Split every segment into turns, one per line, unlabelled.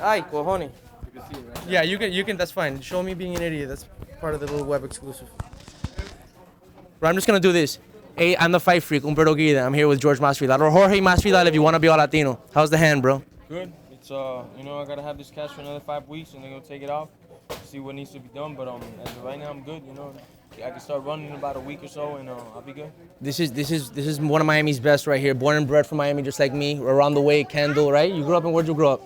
Ay, cojones.
You can see it right
Yeah, you can. That's fine. Show me being an idiot. That's part of the little web exclusive. But I'm just gonna do this. Hey, I'm the fight freak, Humberto Guida. I'm here with Jorge Masvidal or Jorge Masvidal if you want to be all Latino. How's the hand, bro?
Good. It's you know, I gotta have this cash for another 5 weeks, and then go take it off, see what needs to be done. But as of right now, I'm good. You know, I can start running in about a week or so, and I'll be good.
This is one of Miami's best right here. Born and bred from Miami, just like me. Around the way, Kendall, right? You grew up in where'd you grow up?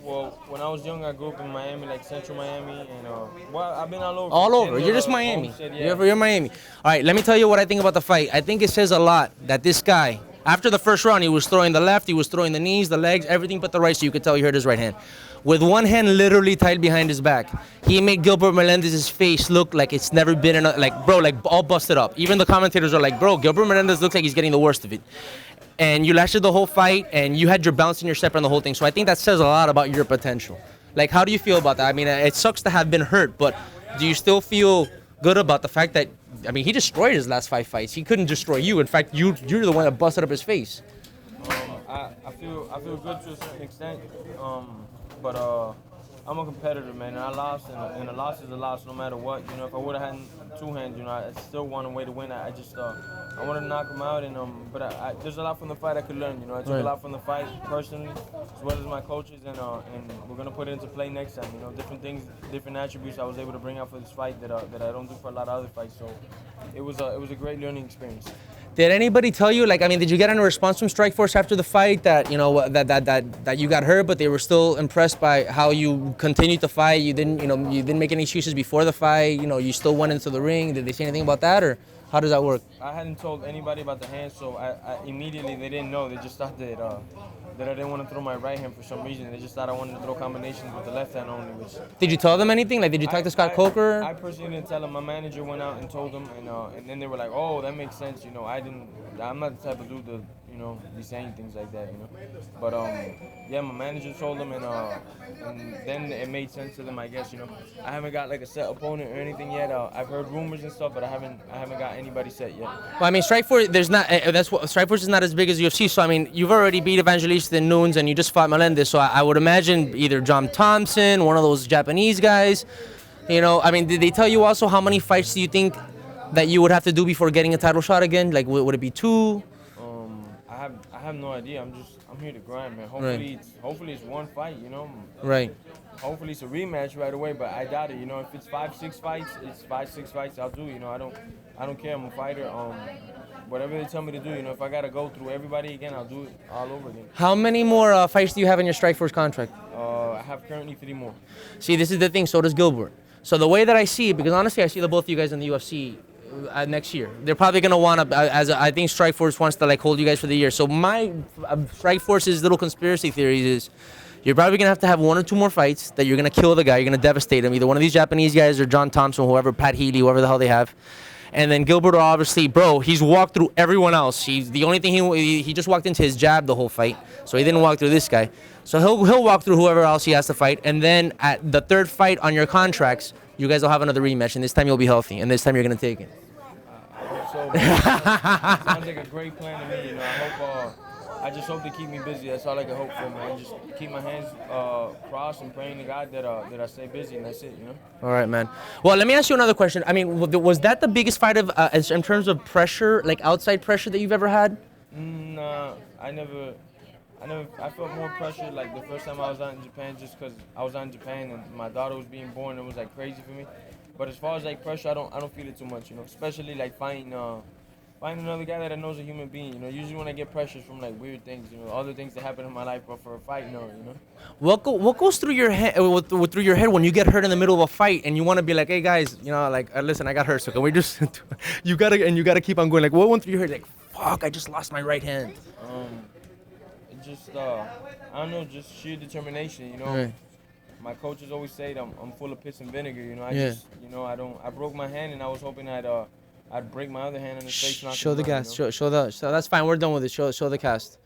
Well, when I was young, I grew up in Miami, like Central Miami, and well, I've been all over.
All over. You're just Miami. You're Miami. All right, let me tell you what I think about the fight. I think it says a lot that this guy, after the first round, he was throwing the left, he was throwing the knees, the legs, everything but the right, so you could tell he hurt his right hand. With one hand literally tied behind his back, he made Gilbert Melendez's face look like it's never been like all busted up. Even the commentators are like, bro, Gilbert Melendez looks like he's getting the worst of it. And you lasted the whole fight, and you had your bounce and your step on the whole thing. So I think that says a lot about your potential. Like, how do you feel about that? I mean, it sucks to have been hurt, but do you still feel good about the fact that, I mean, he destroyed his last 5 fights. He couldn't destroy you. In fact, you're the one that busted up his face.
I feel good to a certain extent, but I'm a competitor, man, and I lost, and a loss is a loss no matter what. You know, if I would have had 2 hands, you know, I still want a way to win. I just I want to knock him out, and but there's a lot from the fight I could learn. You know, I took a lot from the fight personally, as well as my coaches, and we're gonna put it into play next time. You know, different things, different attributes I was able to bring out for this fight that I don't do for a lot of other fights. So it was a great learning experience.
Did anybody tell you, like, I mean, did you get any response from Strikeforce after the fight that, you know, that you got hurt, but they were still impressed by how you continued to fight? You didn't make any excuses before the fight. You know, you still went into the ring. Did they say anything about that, or how does that work?
I hadn't told anybody about the hand, so I immediately, they didn't know. They just thought that I didn't want to throw my right hand for some reason. They just thought I wanted to throw combinations with the left hand only. Which
did you tell them anything? Like, did you talk to Scott Coker?
I personally didn't tell them. My manager went out and told them, and then they were like, "Oh, that makes sense." You know, I'm not the type of dude to, you know, be saying things like that. You know, but yeah, my manager told them, and then it made sense to them, I guess. You know, I haven't got like a set opponent or anything yet. I've heard rumors and stuff, but I haven't got anybody set yet.
Well, I mean, Strikeforce, Strikeforce is not as big as UFC. So I mean, you've already beat Evangelista and Nunes, and you just fought Melendez. So I would imagine either John Thompson, one of those Japanese guys. You know, I mean, did they tell you also how many fights do you think that you would have to do before getting a title shot again? Like, would it be 2?
I have no idea. I'm here to grind, man. Hopefully it's 1 fight, you know.
Right.
Hopefully it's a rematch right away, but I doubt it. You know, if it's 5-6 fights, it's 5-6 fights. I'll do. You know, I don't care. I'm a fighter. Whatever they tell me to do, you know, if I gotta go through everybody again, I'll do it all over again.
How many more fights do you have in your Strikeforce contract?
I have currently 3 more.
See, this is the thing. So does Gilbert. So the way that I see it, because honestly, I see the both of you guys in the UFC next year. They're probably gonna want to, I think Strikeforce wants to like hold you guys for the year. So my Strikeforce's little conspiracy theories is, you're probably gonna have to have 1 or 2 more fights that you're gonna kill the guy. You're gonna devastate him. Either one of these Japanese guys or John Thompson, whoever, Pat Healy, whoever the hell they have. And then Gilbert, obviously, bro, he's walked through everyone else. He's the only thing he just walked into his jab the whole fight, so he didn't walk through this guy. So he'll walk through whoever else he has to fight, and then at the 3rd fight on your contracts, you guys will have another rematch, and this time you'll be healthy, and this time you're gonna take it.
I hope so. Sounds like a great plan to me. You know, I just hope they keep me busy. That's all I can hope for, man. Just keep my hands crossed and praying to God that I stay busy, and that's it, you know?
All right, man. Well, let me ask you another question. I mean, was that the biggest fight of in terms of pressure, like outside pressure that you've ever had?
Nah, I felt more pressure like the first time I was out in Japan, just because I was out in Japan and my daughter was being born. It was like crazy for me. But as far as like pressure, I don't feel it too much, you know. Especially like fighting another guy that I know is a human being, you know. Usually when I get pressures from like weird things, you know, other things that happen in my life, but for a fight, no, you know.
What goes through your head when you get hurt in the middle of a fight and you want to be like, hey guys, you know, like listen, I got hurt, so can we just you gotta keep on going. Like, what went through your head? Like, fuck, I just lost my right hand.
It just I don't know, just sheer determination, you know.
Right.
My coaches always say that I'm full of piss and vinegar, you know. I broke my hand and I was hoping I'd break my other hand in the face.
Show the cast. You know? Show that's fine. We're done with it. Show the cast.